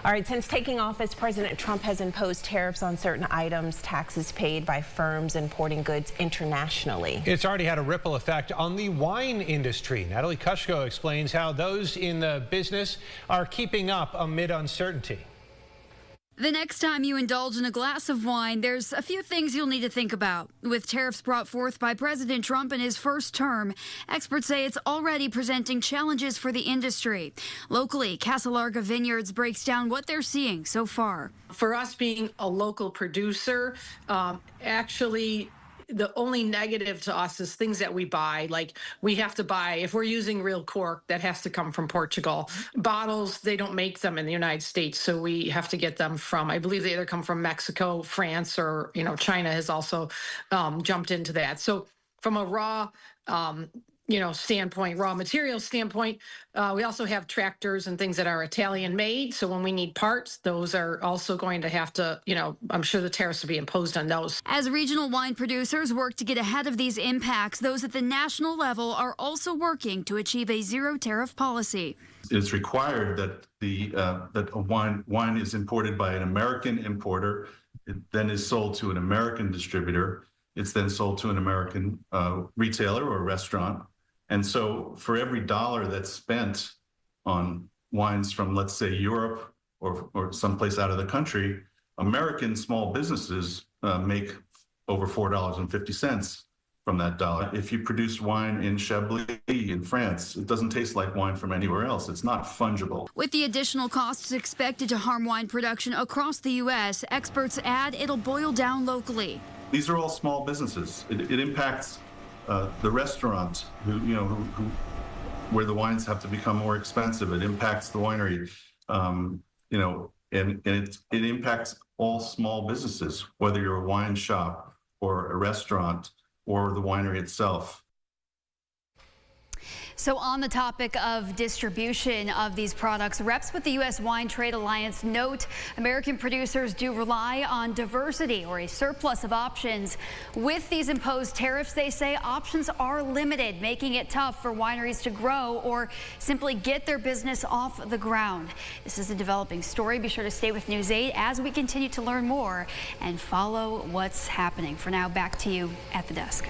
All right, since taking office, President Trump has imposed tariffs on certain items, taxes paid by firms importing goods internationally. It's already had a ripple effect on the wine industry. Natalie Kushko explains how those in the business are keeping up amid uncertainty. The next time you indulge in a glass of wine, there's a few things you'll need to think about. With tariffs brought forth by President Trump in his first term, experts say it's already presenting challenges for the industry. Locally, Casa Larga Vineyards breaks down what they're seeing so far. For us being a local producer, actually, the only negative to us is things that we buy. Like we have to buy, if we're using real cork, that has to come from Portugal. Bottles, they don't make them in the United States, so we have to get them from, I believe they either come from Mexico, France, or, China has also jumped into that. So from a raw, standpoint, raw material standpoint, we also have tractors and things that are Italian made. So when we need parts, those are also going to have to, I'm sure the tariffs will be imposed on those. As regional wine producers work to get ahead of these impacts, those at the national level are also working to achieve a zero tariff policy. It's required that that a wine is imported by an American importer. It then is sold to an American distributor. It's then sold to an American retailer or restaurant. And so for every dollar that's spent on wines from, let's say, Europe or someplace out of the country, American small businesses make over $4.50 from that dollar. If you produce wine in Chablis in France, it doesn't taste like wine from anywhere else. It's not fungible. With the additional costs expected to harm wine production across the U.S., experts add it'll boil down locally. These are all small businesses. It impacts the restaurant, where the wines have to become more expensive. It impacts the winery, and it impacts all small businesses, whether you're a wine shop or a restaurant or the winery itself. So on the topic of distribution of these products, reps with the U.S. Wine Trade Alliance note American producers do rely on diversity or a surplus of options. With these imposed tariffs, they say options are limited, making it tough for wineries to grow or simply get their business off the ground. This is a developing story. Be sure to stay with News 8 as we continue to learn more and follow what's happening. For now, back to you at the desk.